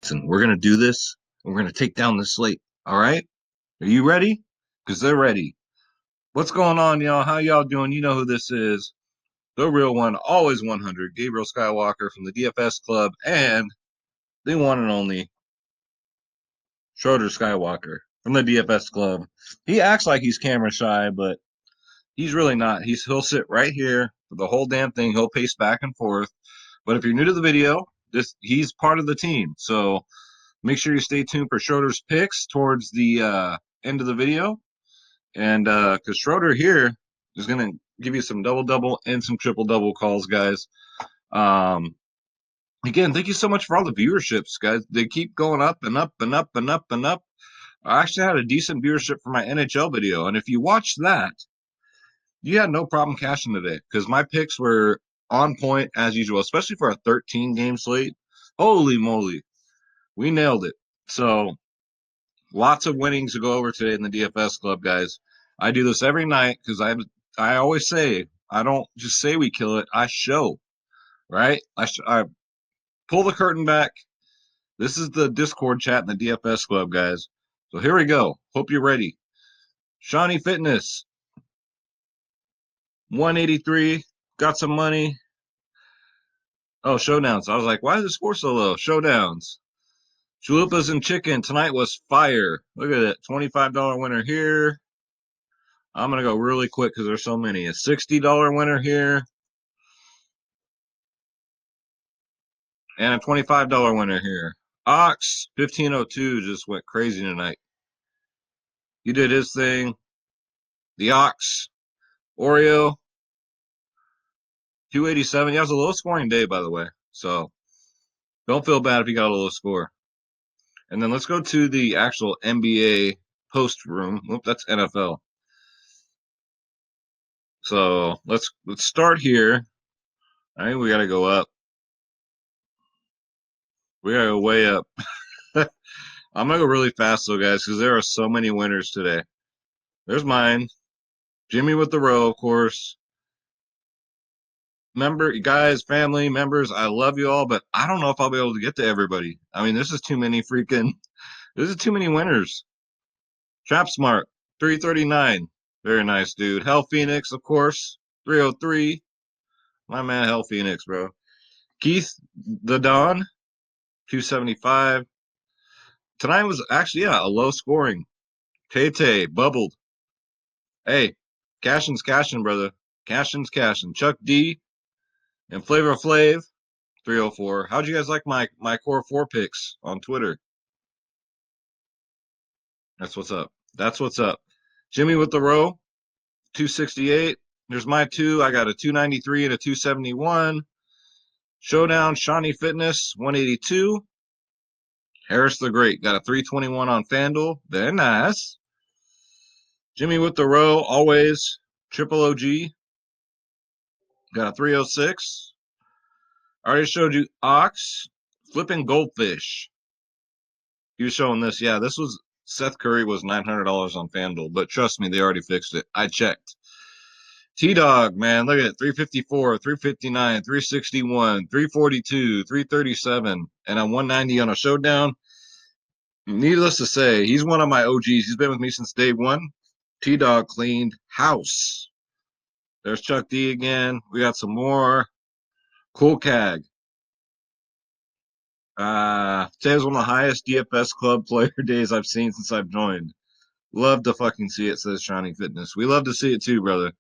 Listen, we're going to do this. We're going to take down the slate. All right? Are you ready? Because they're ready. What's going on, y'all? How y'all doing? You know who this is. The real one, always 100, Gabriel Skywalker from the DFS Club, and the one and only Schroeder Skywalker from the DFS Club. He acts like he's camera shy, but he's really not. He'll sit right here for the whole damn thing. He'll pace back and forth. But if you're new to the video, he's part of the team. So make sure you stay tuned for Schroeder's picks towards the end of the video. And because Schroeder here is going to give you some double-double and some triple-double calls, guys. Um, again, thank you so much for all the viewerships, guys. They keep going up and up and up and up and up. I actually had a decent viewership for my NHL video. And if you watched that, you had no problem cashing today because my picks were on point as usual, especially for a 13-game slate. Holy moly. We nailed it. So lots of winnings to go over today in the DFS Club, guys. I do this every night because I always say I don't just say we kill it. I show, right? I pull the curtain back. This is the Discord chat in the DFS Club, guys. So here we go. Hope you're ready. Shawnee Fitness, 183. Got some money. Oh, showdowns. I was like, why is the score so low? Showdowns. Chalupas and chicken tonight was fire. Look at it. $25 winner here. I'm going to go really quick because there's so many. A $60 winner here. And a $25 winner here. Ox, 1502 just went crazy tonight. He did his thing. The Ox, Oreo, 287. Yeah, it was a low scoring day, by the way. So don't feel bad if you got a low score. And then let's go to the actual NBA post room. Oop, that's NFL. So let's start here. I think we got to go up. We got to go way up. I'm going to go really fast, though, guys, because there are so many winners today. There's mine. Jimmy with the row, of course. Guys, family, members, I love you all, but I don't know if I'll be able to get to everybody. I mean, this is too many winners. Trap Smart, 339. Very nice, dude. Hell Phoenix, of course, 303. My man, Hell Phoenix, bro. Keith, the Don, 275. Tonight was actually, yeah, a low scoring. Tay bubbled. Hey, Cashin's cashing, brother. Cashin's cashing. Chuck D and Flavor Flav, 304. How'd you guys like my core four picks on Twitter? That's what's up. That's what's up. Jimmy with the row, 268. There's my two. I got a 293 and a 271. Showdown, Shawnee Fitness, 182. Harris the Great got a 321 on FanDuel. Very nice. Jimmy with the row, always triple OG. Got a 306. I already showed you Ox, flipping goldfish. He was showing this. Yeah, this was Seth Curry was $900 on FanDuel, but trust me, they already fixed it. I checked. T-Dog, man, look at it. 354, 359, 361, 342, 337, and a 190 on a showdown. Needless to say, he's one of my OGs. He's been with me since day one. T-Dog cleaned house. There's Chuck D again. We got some more. Cool Cag. Today's one of the highest DFS club player days I've seen since I've joined. Love to fucking see it, says Shining Fitness. We love to see it too, brother.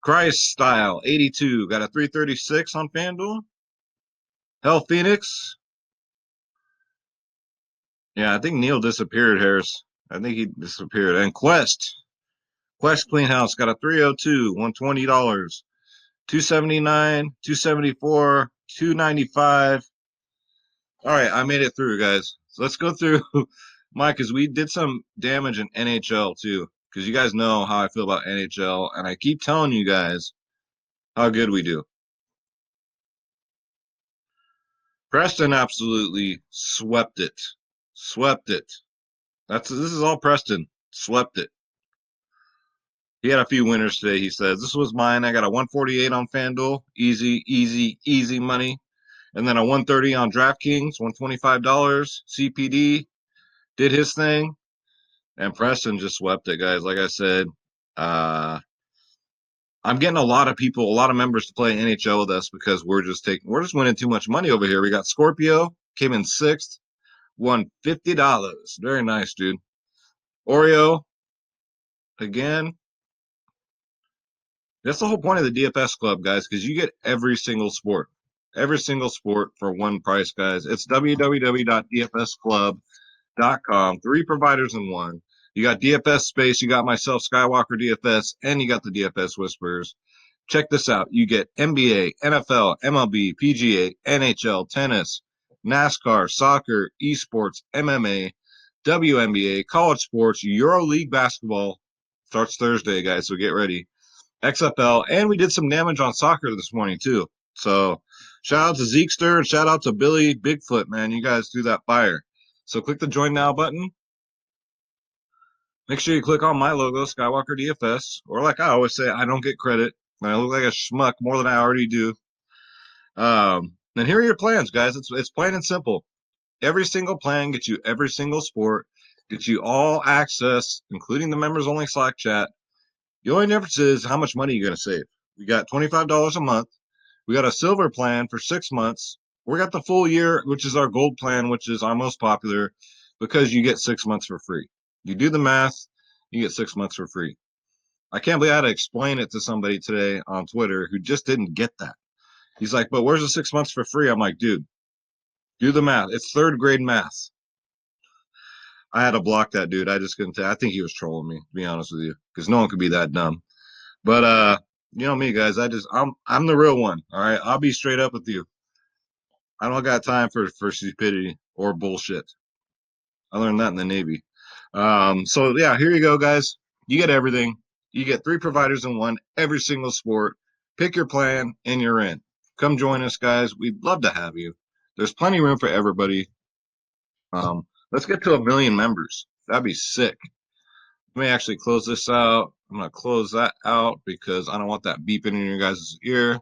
Christ Style, 82. Got a 336 on FanDuel. Hell Phoenix. Yeah, I think Neil disappeared, Harris. I think he disappeared. And Quest Clean House got a 302, $120. 279, 274, 295. All right, I made it through, guys. So let's go through Mike, because we did some damage in NHL too. Because you guys know how I feel about NHL, and I keep telling you guys how good we do. Preston absolutely swept it. Swept it. This is all Preston. Swept it. He had a few winners today, he says. This was mine. I got a 148 on FanDuel. Easy, easy, easy money. And then a 130 on DraftKings, $125. CPD did his thing. And Preston just swept it, guys. Like I said, I'm getting a lot of people, a lot of members to play NHL with us because we're just winning too much money over here. We got Scorpio, came in 6th, won $50. Very nice, dude. Oreo, again. That's the whole point of the DFS club, guys, because you get every single sport for one price, guys. It's www.dfsclub.com. 3 providers in one. You got DFS Space, you got myself, Skywalker DFS, and you got the DFS Whispers. Check this out. You get NBA, NFL, MLB, PGA, NHL, tennis, NASCAR, soccer, esports, MMA, WNBA, college sports, EuroLeague basketball. Starts Thursday, guys, so get ready. XFL, and we did some damage on soccer this morning, too. So shout out to Zekester and shout out to Billy Bigfoot, man. You guys do that fire. So click the join now button. Make sure you click on my logo, Skywalker DFS, or like I always say, I don't get credit. I look like a schmuck more than I already do. And here are your plans, guys. It's plain and simple. Every single plan gets you every single sport, gets you all access, including the members only Slack chat. The only difference is how much money you're going to save. We got $25 a month. We got a silver plan for 6 months. We got the full year, which is our gold plan, which is our most popular because you get 6 months for free. You do the math, you get 6 months for free. I can't believe I had to explain it to somebody today on Twitter who just didn't get that. He's like, but where's the 6 months for free? I'm like, dude, do the math. It's 3rd grade math. I had to block that dude. I just couldn't tell. I think he was trolling me, to be honest with you, because no one could be that dumb. But you know me, guys. I'm the real one. All right, I'll be straight up with you. I don't got time for stupidity or bullshit. I learned that in the Navy. So yeah, here you go, guys. You get everything. You get 3 providers in one, every single sport. Pick your plan, and you're in. Come join us, guys. We'd love to have you. There's plenty of room for everybody. Let's get to 1 million members. That'd be sick. Let me actually close this out. I'm gonna close that out because I don't want that beeping in your guys' ear.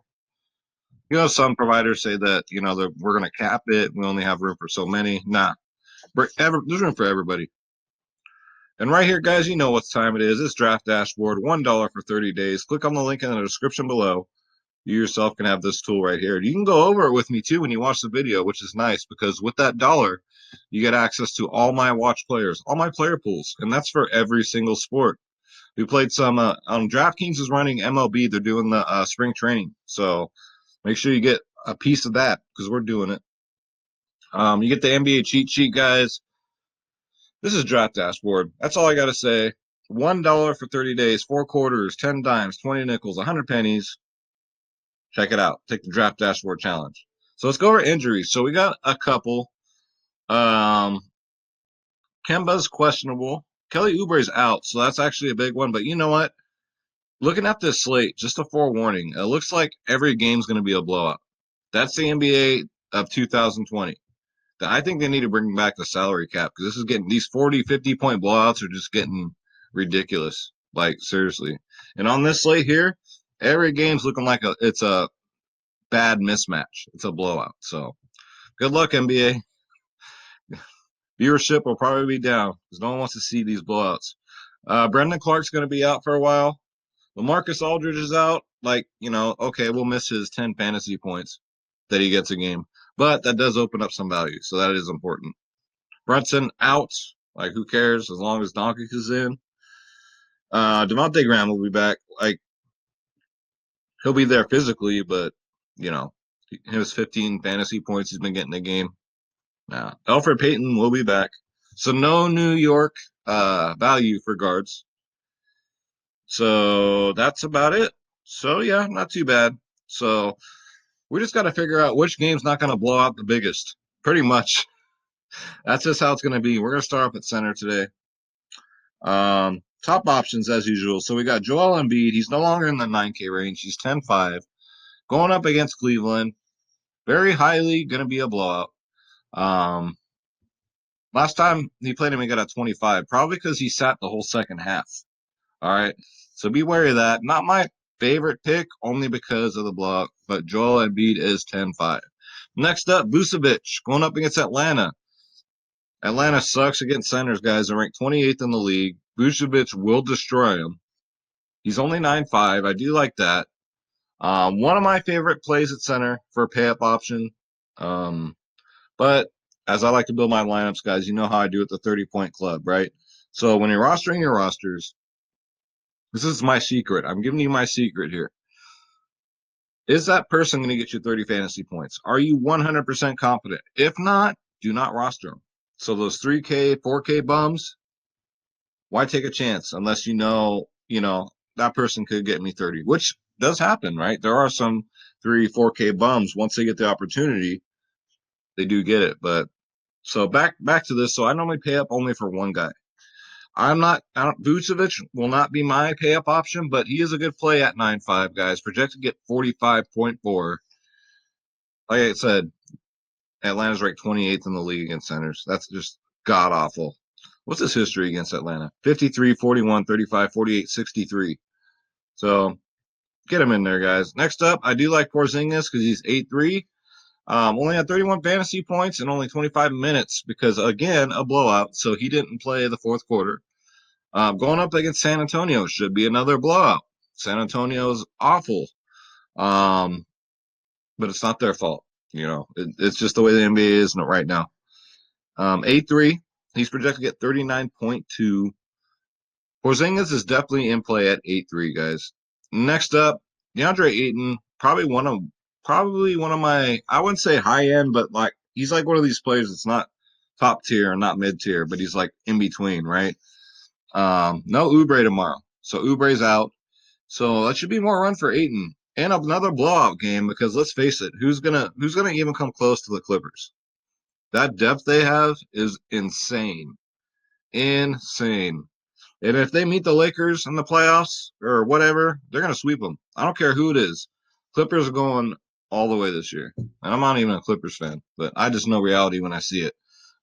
You know, some providers say that we're gonna cap it. We only have room for so many. Nah, there's room for everybody. And right here, guys, you know what time it is. It's Draft Dashboard, $1 for 30 days. Click on the link in the description below. You yourself can have this tool right here. You can go over it with me too when you watch the video, which is nice because with that dollar, you get access to all my watch players, all my player pools, and that's for every single sport. We played some DraftKings is running MLB. They're doing the spring training, so make sure you get a piece of that because we're doing it. You get the NBA cheat sheet, guys. This is Draft Dashboard. That's all I got to say. $1 for 30 days, 4 quarters, 10 dimes, 20 nickels, 100 pennies. Check it out. Take the Draft Dashboard challenge. So let's go over injuries. So we got a couple. Kemba's questionable. Kelly Oubre's out, so that's actually a big one. But you know what? Looking at this slate, just a forewarning, it looks like every game's going to be a blowout. That's the NBA of 2020. I think they need to bring back the salary cap because this is getting these 40, 50-point blowouts are just getting ridiculous. Like, seriously. And on this slate here, every game's looking like it's a bad mismatch. It's a blowout. So good luck, NBA. Viewership will probably be down because no one wants to see these blowouts. Brendan Clark's going to be out for a while. Lamarcus Aldridge is out. Like, okay, we'll miss his 10 fantasy points that he gets a game. But that does open up some value, so that is important. Brunson out. Like, who cares as long as Doncic is in. Devontae Graham will be back. Like, he'll be there physically, but, his 15 fantasy points he's been getting a game. Now, Alfred Payton will be back. So no New York value for guards. So that's about it. So, yeah, not too bad. So we just got to figure out which game's not going to blow out the biggest. Pretty much. That's just how it's going to be. We're going to start up at center today. Top options as usual. So we got Joel Embiid. He's no longer in the 9K range. He's 10-5. Going up against Cleveland. Very highly going to be a blowout. Last time he played him, he got a 25. Probably because he sat the whole second half. All right. So be wary of that. Not my favorite pick, only because of the blowout. But Joel Embiid is 10-5. Next up, Vucevic going up against Atlanta. Atlanta sucks against centers, guys. They're ranked 28th in the league. Vucevic will destroy him. He's only 9.5. I do like that. One of my favorite plays at center for a pay-up option. But as I like to build my lineups, guys, you know how I do at the 30-point club, right? So when you're rostering your rosters, this is my secret. I'm giving you my secret here. Is that person going to get you 30 fantasy points? Are you 100% confident? If not, do not roster them. So those 3K, 4K bums, why take a chance unless you know, that person could get me 30, which does happen, right? There are some 3, 4K bums. Once they get the opportunity, they do get it. But so back to this. So I normally pay up only for one guy. Vucevic will not be my pay up option, but he is a good play at 9.5, guys. Projected to get 45.4. Like I said, Atlanta's ranked 28th in the league against centers. That's just god awful. What's his history against Atlanta? 53, 41, 35, 48, 63. So get him in there, guys. Next up, I do like Porzingis because he's 8.3. Only had 31 fantasy points in only 25 minutes because, again, a blowout. So he didn't play the fourth quarter. Going up against San Antonio should be another blowout. San Antonio's awful. But it's not their fault. It's just the way the NBA is right now. 8.3. He's projected to get 39.2. Porzingis is definitely in play at 8.3, guys. Next up, DeAndre Ayton, probably one of my, I wouldn't say high end, but like he's like one of these players that's not top tier and not mid tier, but he's like in between, right? No Oubre tomorrow, so Oubre's out. So that should be more run for Ayton and another blowout game because let's face it, who's gonna even come close to the Clippers? That depth they have is insane. Insane. And if they meet the Lakers in the playoffs or whatever, they're going to sweep them. I don't care who it is. Clippers are going all the way this year. And I'm not even a Clippers fan, but I just know reality when I see it.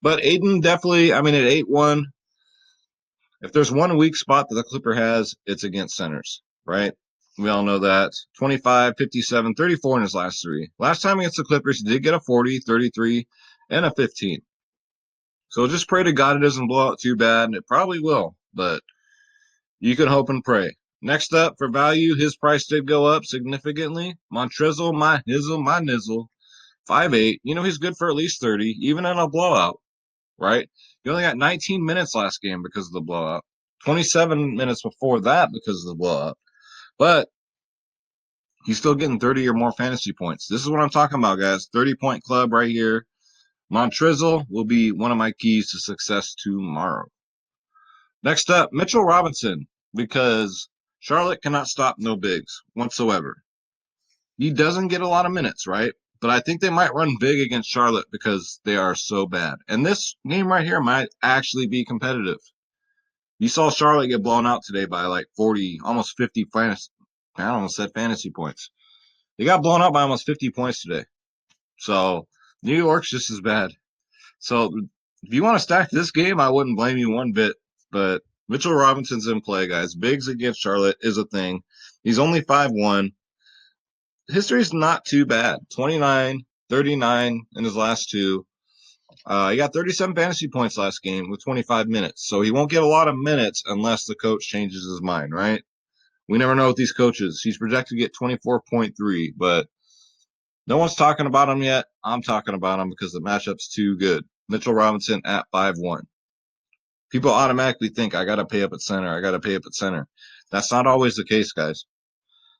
But Aiden definitely, at 8-1, if there's one weak spot that the Clipper has, it's against centers, right? We all know that. 25, 57, 34 in his last three. Last time against the Clippers, he did get a 40, 33, and a 15. So just pray to God it doesn't blow out too bad, and it probably will, but you can hope and pray. Next up for value, his price did go up significantly. Montrezl, my nizzle, 5'8". He's good for at least 30, even in a blowout, right? He only got 19 minutes last game because of the blowout, 27 minutes before that because of the blowout. But he's still getting 30 or more fantasy points. This is what I'm talking about, guys. 30-point club right here. Montrezl will be one of my keys to success tomorrow. Next up, Mitchell Robinson, because Charlotte cannot stop no bigs whatsoever. He doesn't get a lot of minutes, right? But I think they might run big against Charlotte because they are so bad. And this game right here might actually be competitive. You saw Charlotte get blown out today by like 40, almost 50 fantasy. I almost said fantasy points. They got blown out by almost 50 points today. So New York's just as bad. So if you want to stack this game, I wouldn't blame you one bit. But Mitchell Robinson's in play, guys. Bigs against Charlotte is a thing. He's only 5'1". History's not too bad. 29, 39 in his last two. He got 37 fantasy points last game with 25 minutes. So he won't get a lot of minutes unless the coach changes his mind, right? We never know with these coaches. He's projected to get 24.3, but no one's talking about him yet. I'm talking about him because the matchup's too good. Mitchell Robinson at 5'1". People automatically think I got to pay up at center. I got to pay up at center. That's not always the case, guys.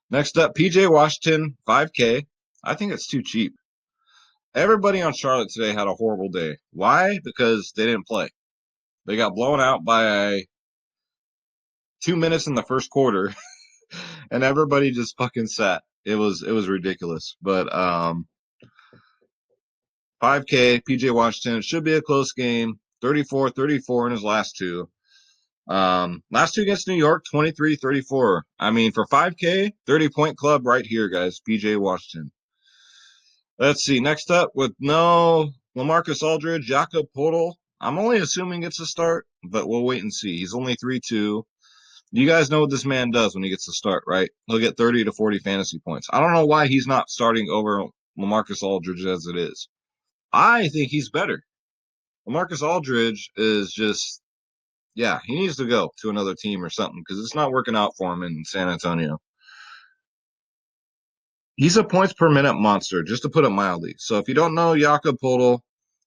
Next up, PJ Washington, 5K. I think it's too cheap. Everybody on Charlotte today had a horrible day. Why? Because they didn't play. They got blown out by 2 minutes in the first quarter, and everybody just fucking sat. It was ridiculous. But 5K, PJ Washington. It should be a close game. 34-34 in his last two. Last two against New York, 23-34. For 5K, 30-point club right here, guys. PJ Washington. Let's see. Next up, with no Lamarcus Aldridge, Jakob Poeltl. I'm only assuming it's a start, but we'll wait and see. He's only 3-2. You guys know what this man does when he gets to start, right? He'll get 30 to 40 fantasy points. I don't know why he's not starting over Lamarcus Aldridge as it is. I think he's better. Lamarcus Aldridge is just, yeah, he needs to go to another team or something because it's not working out for him in San Antonio. He's a points per minute monster, just to put it mildly. So if you don't know Jakob Poeltl,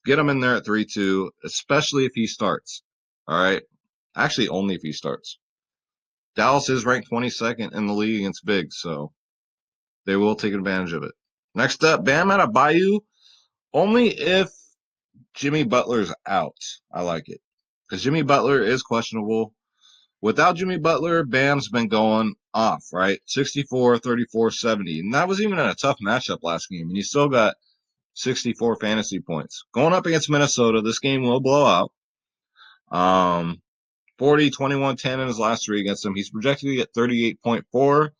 get him in there at 3-2, especially if he starts. All right. Actually, only if he starts. Dallas is ranked 22nd in the league against bigs, so they will take advantage of it. Next up, Bam Adebayo. Only if Jimmy Butler's out. I like it. Because Jimmy Butler is questionable. Without Jimmy Butler, Bam's been going off, right? 64, 34, 70. And that was even in a tough matchup last game. And he still got 64 fantasy points. Going up against Minnesota, this game will blow out. 40, 21, 10 in his last three against them. He's projected to get 38.4.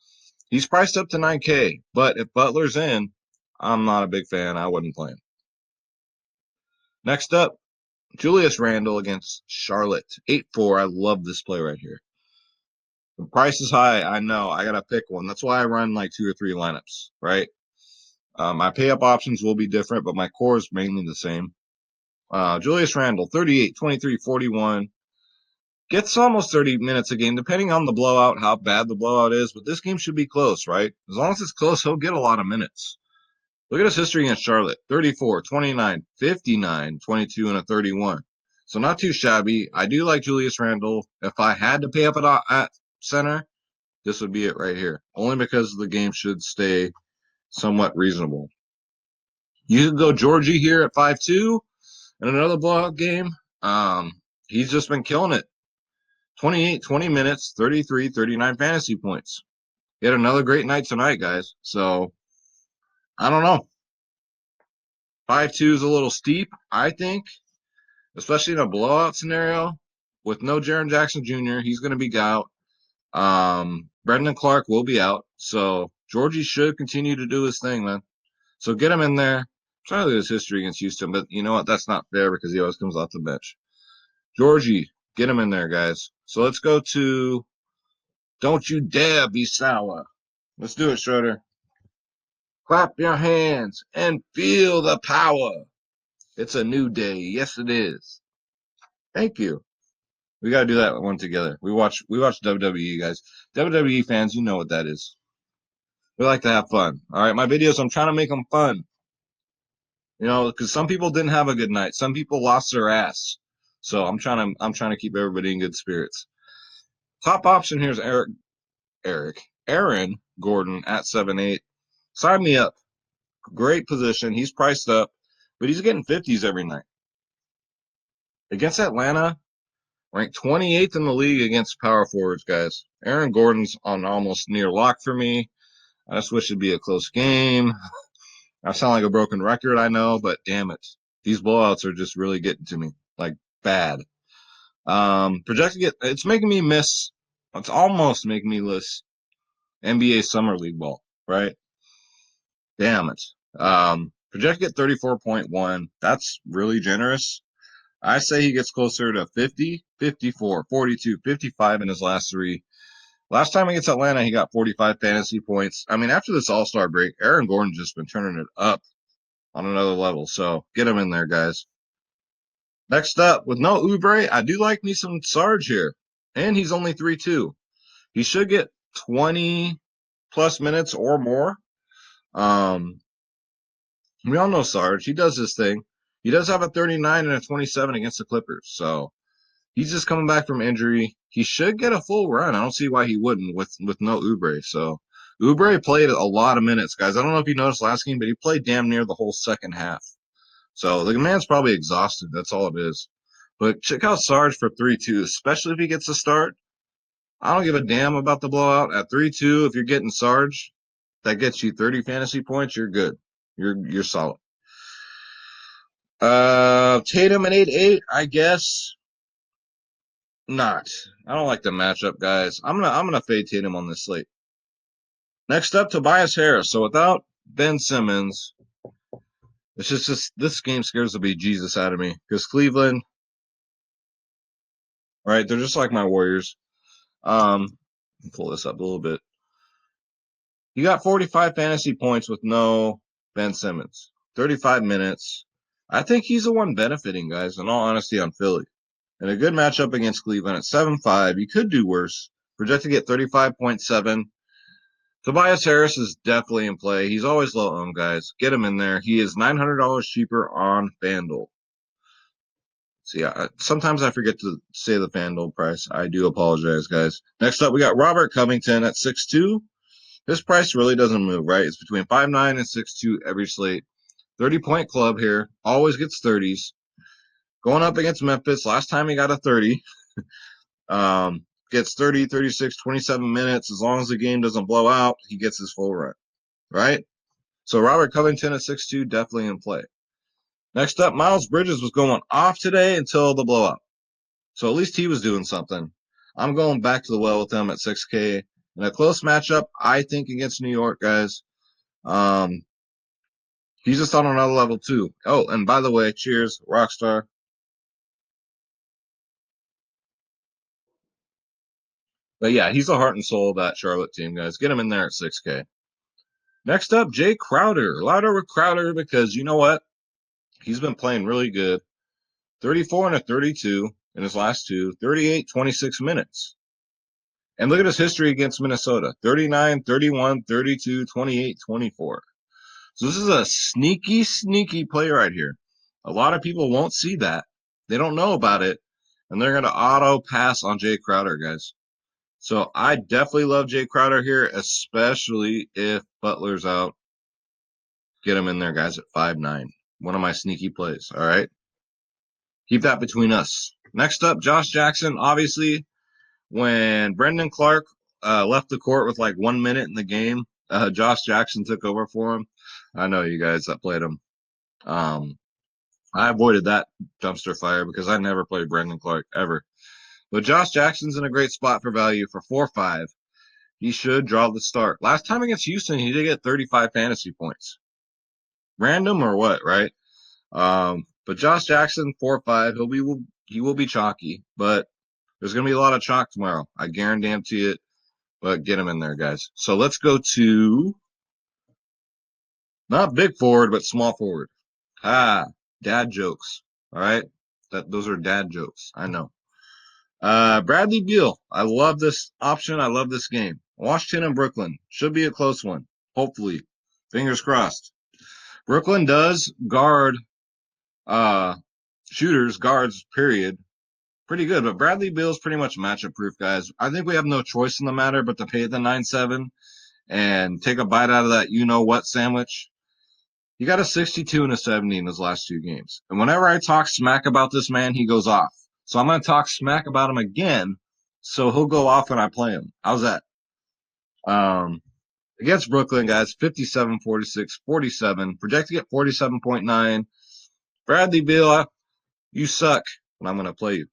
He's priced up to 9K. But if Butler's in, I'm not a big fan. I wouldn't play him. Next up, Julius Randle against Charlotte. 8-4. I love this play right here. The price is high. I know. I got to pick one. That's why I run like 2 or 3 lineups, right? My pay-up options will be different, but my core is mainly the same. Julius Randle, 38, 23, 41. Gets almost 30 minutes a game, depending on the blowout, how bad the blowout is. But this game should be close, right? As long as it's close, he'll get a lot of minutes. Look at his history against Charlotte. 34, 29, 59, 22, and a 31. So not too shabby. I do like Julius Randle. If I had to pay up at center, this would be it right here. Only because the game should stay somewhat reasonable. You could go Georgie here at 5-2 in another blowout game. He's just been killing it. 28, 20 minutes, 33, 39 fantasy points. He had another great night tonight, guys. So, I don't know. 5-2 is a little steep, I think, especially in a blowout scenario with no Jaren Jackson Jr. He's going to be out. Brendan Clark will be out. So, Georgie should continue to do his thing, man. So, get him in there. I'm trying to look at his history against Houston, but you know what? That's not fair because he always comes off the bench. Georgie, get him in there, guys. So, let's go to Don't You Dare Be Sour. Let's do it, Schroeder. Clap your hands and feel the power. It's a new day. Yes, it is. Thank you. We got to do that one together. We watch WWE, guys. WWE fans, you know what that is. We like to have fun. All right, my videos, I'm trying to make them fun. You know, because some people didn't have a good night. Some people lost their ass. So I'm trying to keep everybody in good spirits. Top option here is Aaron Gordon at 7-8. Sign me up. Great position. He's priced up, but he's getting 50s every night. Against Atlanta, ranked 28th in the league against power forwards, guys. Aaron Gordon's on almost near lock for me. I just wish it'd be a close game. I sound like a broken record, I know, but damn it. These blowouts are just really getting to me, like bad. It's making me miss, it's almost making me miss NBA Summer League ball, right? Damn it. Projected at 34.1. That's really generous. I say he gets closer to 50, 54, 42, 55 in his last three. Last time against Atlanta, he got 45 fantasy points. I mean, after this All-Star break, Aaron Gordon's just been turning it up on another level. So get him in there, guys. Next up, with no Oubre, I do like me some Sarge here. And he's only 3-2. He should get 20 plus minutes or more. We all know Sarge. He does his thing. He does have a 39 and a 27 against the Clippers. So he's just coming back from injury. He should get a full run. I don't see why he wouldn't with no Oubre. So Oubre played a lot of minutes, guys. I don't know if you noticed last game, but he played damn near the whole second half. So the man's probably exhausted. That's all it is. But check out Sarge for 3-2, especially if he gets a start. I don't give a damn about the blowout. At 3-2, if you're getting Sarge, that gets you 30 fantasy points, you're good. You're solid. Tatum at 8-8, I guess not. I don't like the matchup, guys. I'm gonna fade Tatum on this slate. Next up, Tobias Harris. So without Ben Simmons, it's just this game scares the bejesus out of me because Cleveland, right? They're just like my Warriors. Pull this up a little bit. You got 45 fantasy points with no Ben Simmons, 35 minutes. I think he's the one benefiting, guys, in all honesty, on Philly. And a good matchup against Cleveland at 7-5. You could do worse. Projected to get 35.7. Tobias Harris is definitely in play. He's always low owned, guys. Get him in there. He is $900 cheaper on FanDuel. See, sometimes I forget to say the FanDuel price. I do apologize, guys. Next up, we got Robert Covington at 6'2". This price really doesn't move, right? It's between 5'9" and 6'2" every slate. 30-point club here. Always gets 30s. Going up against Memphis. Last time he got a 30. Gets 30, 36, 27 minutes. As long as the game doesn't blow out, he gets his full run, right? So Robert Covington at 6'2", definitely in play. Next up, Miles Bridges was going off today until the blowout. So at least he was doing something. I'm going back to the well with him at 6K. In a close matchup, I think, against New York, guys. He's just on another level, too. Oh, and by the way, cheers, Rockstar. But yeah, he's the heart and soul of that Charlotte team, guys. Get him in there at 6K. Next up, Jae Crowder. Louder with Crowder because you know what? He's been playing really good. 34 and a 32 in his last two, 38, 26 minutes. And look at his history against Minnesota. 39, 31, 32, 28, 24. So this is a sneaky, sneaky play right here. A lot of people won't see that. They don't know about it. And they're going to auto pass on Jae Crowder, guys. So I definitely love Jae Crowder here, especially if Butler's out. Get him in there, guys, at 5'9". One of my sneaky plays, all right? Keep that between us. Next up, Josh Jackson. Obviously, when Brendan Clark left the court with like 1 minute in the game, Josh Jackson took over for him. I know you guys that played him. I avoided that dumpster fire because I never played Brendan Clark ever. But Josh Jackson's in a great spot for value for 4-5. He should draw the start. Last time against Houston, he did get 35 fantasy points. Random or what, right? But Josh Jackson, 4-5. He will be chalky, but there's gonna be a lot of chalk tomorrow. I guarantee it. But get him in there, guys. So let's go to not big forward, but small forward. Dad jokes. All right, those are dad jokes. I know. Bradley Beal. I love this option. I love this game. Washington and Brooklyn should be a close one. Hopefully, fingers crossed. Brooklyn does guard shooters, guards, period. Pretty good, but Bradley Beal's pretty much matchup proof, guys. I think we have no choice in the matter but to pay the 9-7 and take a bite out of that you-know-what sandwich. He got a 62 and a 70 in his last two games. And whenever I talk smack about this man, he goes off. So I'm going to talk smack about him again, so he'll go off when I play him. How's that? Against Brooklyn, guys, 57, 46, 47. Projected at 47.9. Bradley Beal, you suck, and I'm going to play you.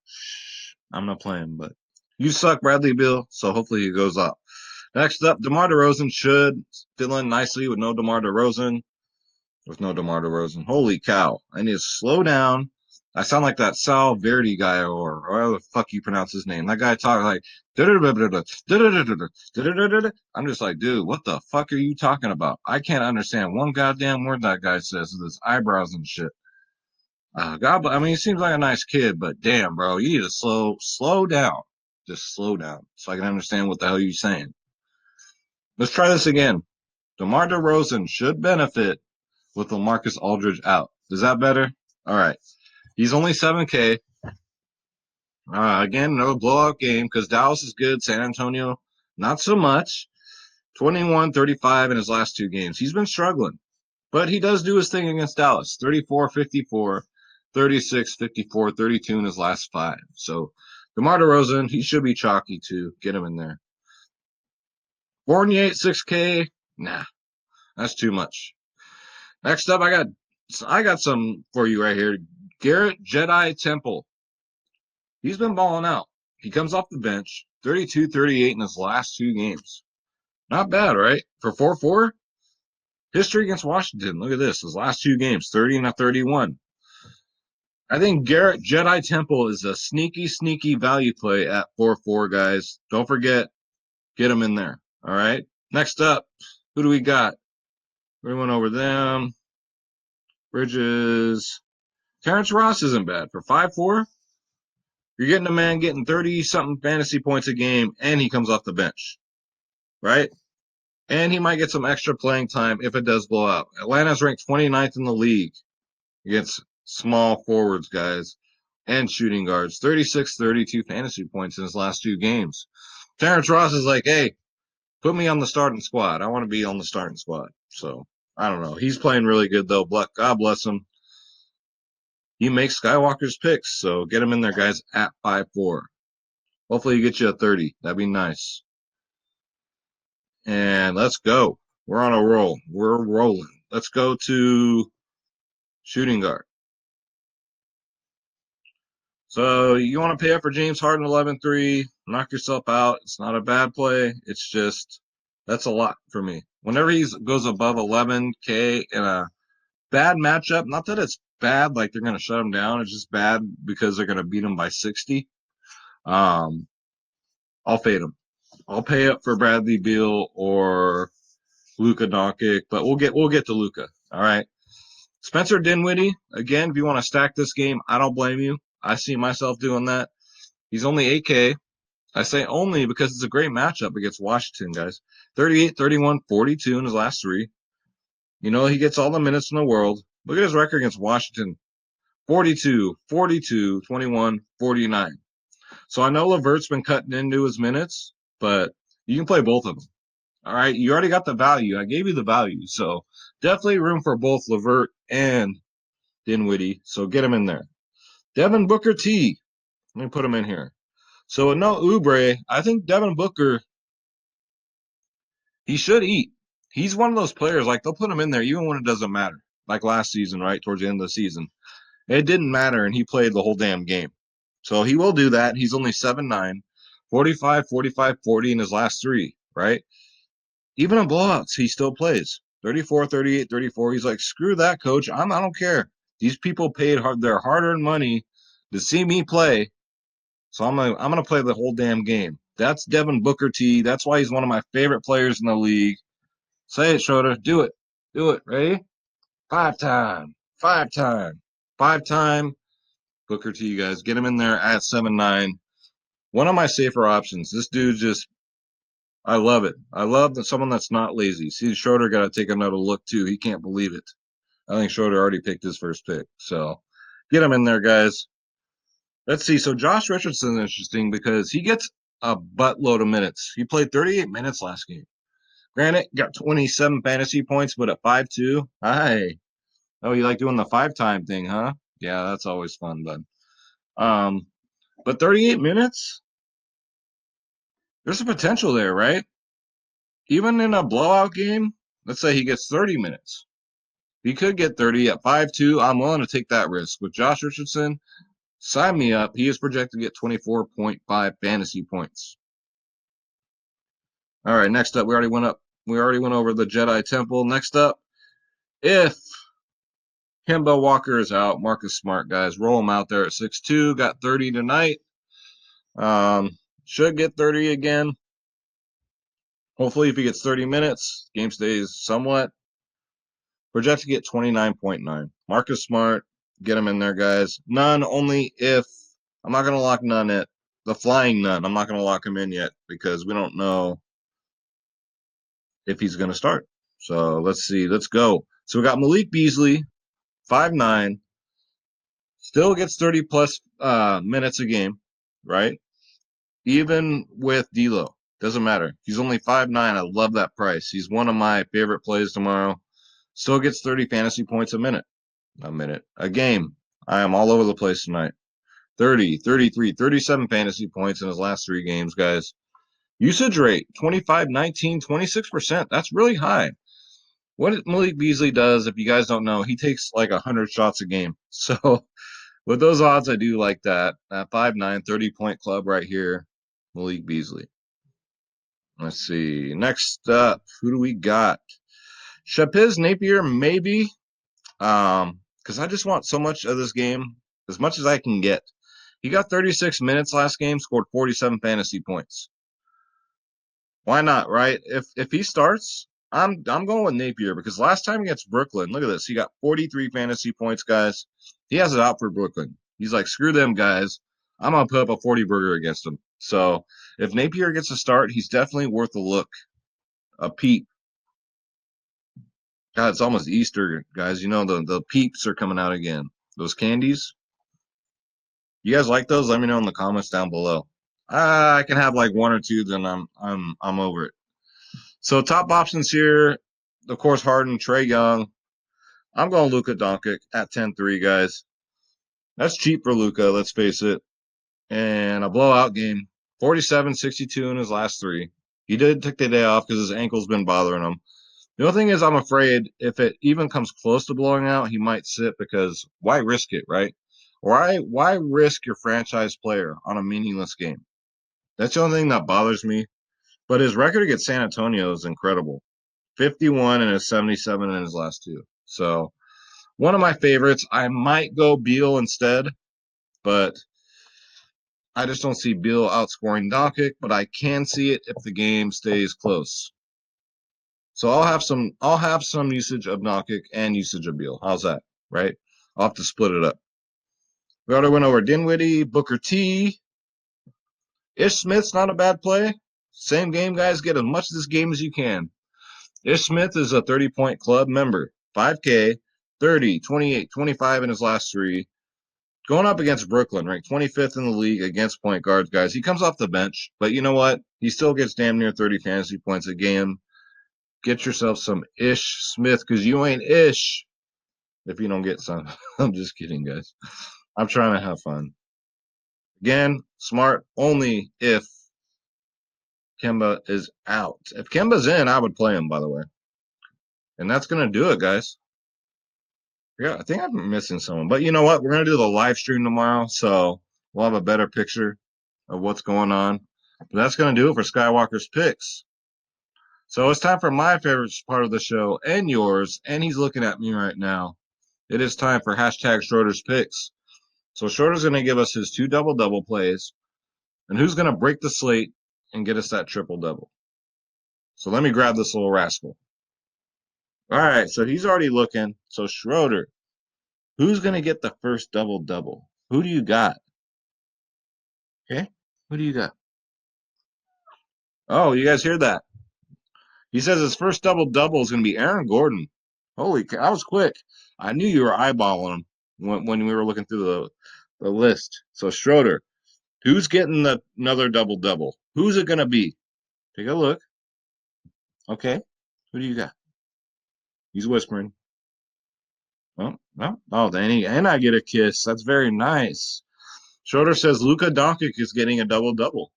I'm not playing, but you suck, Bradley Beal, so hopefully he goes up. Next up, DeMar DeRozan should fill in nicely with no DeMar DeRozan. Holy cow. I need to slow down. I sound like that Sal Verdi guy or however the fuck you pronounce his name. That guy talks like I'm just like, dude, what the fuck are you talking about? I can't understand one goddamn word that guy says with his eyebrows and shit. God, I mean, he seems like a nice kid, but damn, bro, you need to slow down. Just slow down so I can understand what the hell you're saying. Let's try this again. DeMar DeRozan should benefit with Lamarcus Aldridge out. Is that better? All right. He's only 7K. Again, another blowout game because Dallas is good. San Antonio, not so much. 21, 35 in his last two games. He's been struggling, but he does do his thing against Dallas. 34, 54, 36, 54, 32 in his last five. So DeMar DeRozan, he should be chalky too. Get him in there. Fournier, 6K. Nah, that's too much. Next up, I got some for you right here. Garrett Jedi Temple. He's been balling out. He comes off the bench, 32, 38 in his last two games. Not bad, right? For 4-4. History against Washington. Look at this. His last two games, 30 and a 31. I think Garrett Jedi Temple is a sneaky, sneaky value play at 4-4, guys. Don't forget, get him in there. All right. Next up, who do we got? We went over them. Bridges. Terrence Ross isn't bad. For 5'4", you're getting a man getting 30-something fantasy points a game, and he comes off the bench, right? And he might get some extra playing time if it does blow out. Atlanta's ranked 29th in the league against small forwards, guys, and shooting guards. 36, 32 fantasy points in his last 2 games. Terrence Ross is like, hey, put me on the starting squad. I want to be on the starting squad. So, I don't know. He's playing really good, though. God bless him. He makes Skywalker's picks, so get him in there, guys, at 5'4". Hopefully you get you a 30. That'd be nice. And let's go. We're on a roll. We're rolling. Let's go to shooting guard. So you want to pay up for James Harden 11-3, knock yourself out. It's not a bad play. It's just that's a lot for me. Whenever he goes above 11K in a bad matchup, not that it's bad like they're going to shut him down. It's just bad because they're going to beat him by 60. I'll fade him. I'll pay up for Bradley Beal or Luka Doncic, but we'll get to Luka. All right. Spencer Dinwiddie, again, if you want to stack this game, I don't blame you. I see myself doing that. He's only 8K. I say only because it's a great matchup against Washington, guys. 38, 31, 42 in his last 3. You know, he gets all the minutes in the world. Look at his record against Washington. 42, 42, 21, 49. So I know LeVert's been cutting into his minutes, but you can play both of them. All right, you already got the value. I gave you the value. So definitely room for both LeVert and Dinwiddie. So get him in there. Devin Booker T. Let me put him in here. So with no Oubre, I think Devin Booker, he should eat. He's one of those players, like they'll put him in there even when it doesn't matter. Like last season, right? Towards the end of the season. It didn't matter, and he played the whole damn game. So he will do that. He's only 7'9", 45, 45, 40 in his last 3, right? Even in blowouts, he still plays. 34, 38, 34. He's like, screw that, coach. I don't care. These people paid their hard-earned money to see me play, so I'm gonna play the whole damn game. That's Devin Booker T. That's why he's one of my favorite players in the league. Say it, Schroeder. Do it. Do it. Ready? 5-time. 5-time. 5-time. Booker T, you guys. Get him in there at 7'9". One of my safer options. This dude just, I love it. I love that someone that's not lazy. See, Schroeder got to take another look, too. He can't believe it. I think Schroeder already picked his first pick. So get him in there, guys. Let's see. So Josh Richardson is interesting because he gets a buttload of minutes. He played 38 minutes last game. Granted, got 27 fantasy points, but at 5'2". Hi. Oh, you like doing the 5-time thing, huh? Yeah, that's always fun, bud. But 38 minutes, there's a potential there, right? Even in a blowout game, let's say he gets 30 minutes. He could get 30 at 5'2". I'm willing to take that risk. With Josh Richardson, sign me up. He is projected to get 24.5 fantasy points. All right, next up, we already went over the Jedi Temple. Next up, if Kemba Walker is out, Marcus Smart, guys, roll him out there at 6'2". Got 30 tonight. Should get 30 again. Hopefully, if he gets 30 minutes, game stays somewhat. Project to get 29.9. Marcus Smart, get him in there, guys. None, only if. I'm not going to lock none at the flying none. I'm not going to lock him in yet because we don't know if he's going to start. So let's see. Let's go. So we got Malik Beasley, 5'9", still gets 30-plus minutes a game, right? Even with D'Lo. Doesn't matter. He's only 5'9". I love that price. He's one of my favorite plays tomorrow. Still gets 30 fantasy points a game. I am all over the place tonight. 30, 33, 37 fantasy points in his last 3 games, guys. Usage rate, 25, 19, 26%. That's really high. What Malik Beasley does, if you guys don't know, he takes like 100 shots a game. So with those odds, I do like that. 5'9", 30-point club right here, Malik Beasley. Let's see. Next up, who do we got? Shapiz Napier, maybe. Because I just want so much of this game, as much as I can get. He got 36 minutes last game, scored 47 fantasy points. Why not, right? If he starts, I'm going with Napier because last time against Brooklyn, look at this. He got 43 fantasy points, guys. He has it out for Brooklyn. He's like, screw them guys. I'm gonna put up a 40 burger against them. So if Napier gets a start, he's definitely worth a look, a peep. God, it's almost Easter, guys. You know the peeps are coming out again. Those candies. You guys like those? Let me know in the comments down below. I can have like one or two, then I'm over it. So top options here, of course, Harden, Trae Young. I'm going Luka Doncic at 10-3, guys. That's cheap for Luka, let's face it. And a blowout game, 47-62 in his last three. He did take the day off because his ankle's been bothering him. The only thing is, I'm afraid if it even comes close to blowing out, he might sit because why risk it, right? Why risk your franchise player on a meaningless game? That's the only thing that bothers me. But his record against San Antonio is incredible. 51 and a 77 in his last two. So one of my favorites. I might go Beal instead, but I just don't see Beal outscoring Doncic, but I can see it if the game stays close. So I'll have some usage of Doncic and usage of Beal. How's that? Right? I'll have to split it up. We already went over Dinwiddie, Booker T. Ish Smith's not a bad play. Same game, guys. Get as much of this game as you can. Ish Smith is a 30-point club member. 5K, 30, 28, 25 in his last three. Going up against Brooklyn, ranked 25th in the league against point guards, guys. He comes off the bench, but you know what? He still gets damn near 30 fantasy points a game. Get yourself some Ish Smith because you ain't Ish if you don't get some. I'm just kidding, guys. I'm trying to have fun. Again, smart only if Kemba is out. If Kemba's in, I would play him, by the way. And that's going to do it, guys. Yeah, I think I'm missing someone. But you know what? We're going to do the live stream tomorrow, so we'll have a better picture of what's going on. But that's going to do it for Skywalker's picks. So it's time for my favorite part of the show and yours, and he's looking at me right now. It is time for hashtag Schroeder's picks. So Schroeder's going to give us his two double-double plays, and who's going to break the slate and get us that triple-double. So let me grab this little rascal. All right, so he's already looking. So Schroeder, who's going to get the first double-double? Who do you got? Okay, who do you got? Oh, you guys hear that? He says his first double-double is going to be Aaron Gordon. Holy cow, that was quick. I knew you were eyeballing him when we were looking through the list. So Schroeder, who's getting another double-double? Who's it going to be? Take a look. Okay, who do you got? He's whispering. Oh, no. Oh, and I get a kiss. That's very nice. Schroeder says Luka Doncic is getting a double-double.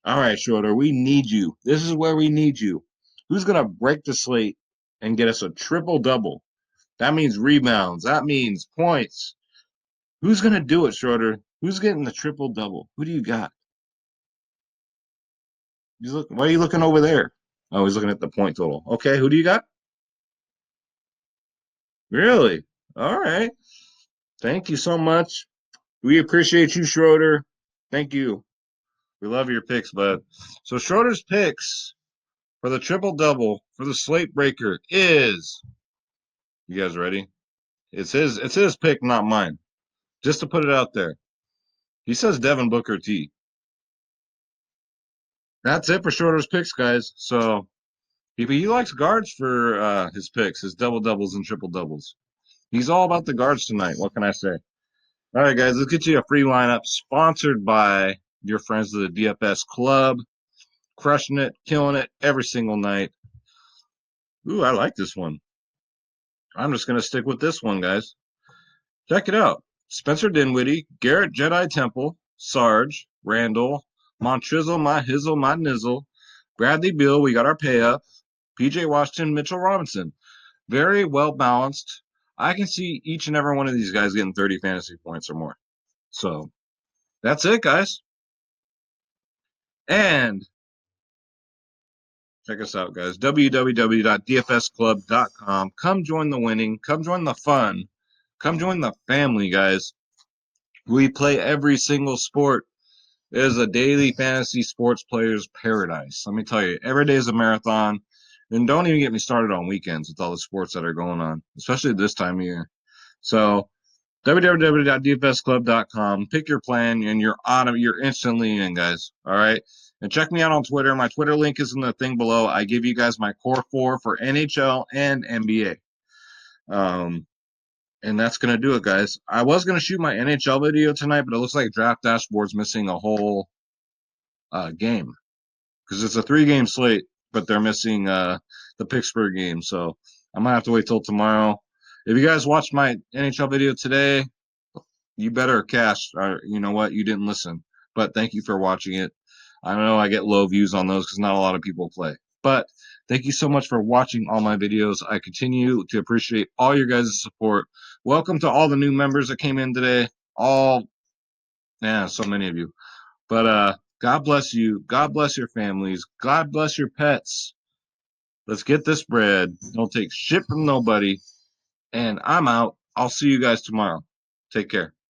All right, Schroeder, we need you. This is where we need you. Who's going to break the slate and get us a triple-double? That means rebounds. That means points. Who's going to do it, Schroeder? Who's getting the triple-double? Who do you got? Why are you looking over there? Oh, he's looking at the point total. Okay, who do you got? Really? All right. Thank you so much. We appreciate you, Schroeder. Thank you. We love your picks, bud. So Schroeder's picks for the triple-double for the slate breaker is, you guys ready? It's his pick, not mine. Just to put it out there. He says Devin Booker T. That's it for Schroeder's picks, guys. So he likes guards for his picks, his double doubles and triple doubles. He's all about the guards tonight. What can I say? All right, guys, let's get you a free lineup sponsored by your friends of the DFS Club. Crushing it, killing it every single night. Ooh, I like this one. I'm just going to stick with this one, guys. Check it out. Spencer Dinwiddie, Garrett Jedi Temple, Sarge, Randall, Montrizzle, my Hizzle, my Nizzle, Bradley Beal, we got our pay up, PJ Washington, Mitchell Robinson. Very well balanced. I can see each and every one of these guys getting 30 fantasy points or more. So that's it, guys. And check us out, guys. www.dfsclub.com. Come join the winning. Come join the fun. Come join the family, guys. We play every single sport. It is a daily fantasy sports player's paradise. Let me tell you, every day is a marathon. And don't even get me started on weekends with all the sports that are going on, especially this time of year. So www.dfsclub.com. Pick your plan, and you're instantly in, guys. All right. And check me out on Twitter. My Twitter link is in the thing below. I give you guys my core four for NHL and NBA. And that's gonna do it, guys. I was gonna shoot my NHL video tonight, but it looks like Draft Dashboard's missing a whole game because it's a 3-game slate, but they're missing the Pittsburgh game. So I might have to wait till tomorrow. If you guys watched my NHL video today, you better cash. Or you know what? You didn't listen, but thank you for watching it. I know I get low views on those because not a lot of people play. But thank you so much for watching all my videos. I continue to appreciate all your guys' support. Welcome to all the new members that came in today. So many of you. But God bless you. God bless your families. God bless your pets. Let's get this bread. Don't take shit from nobody. And I'm out. I'll see you guys tomorrow. Take care.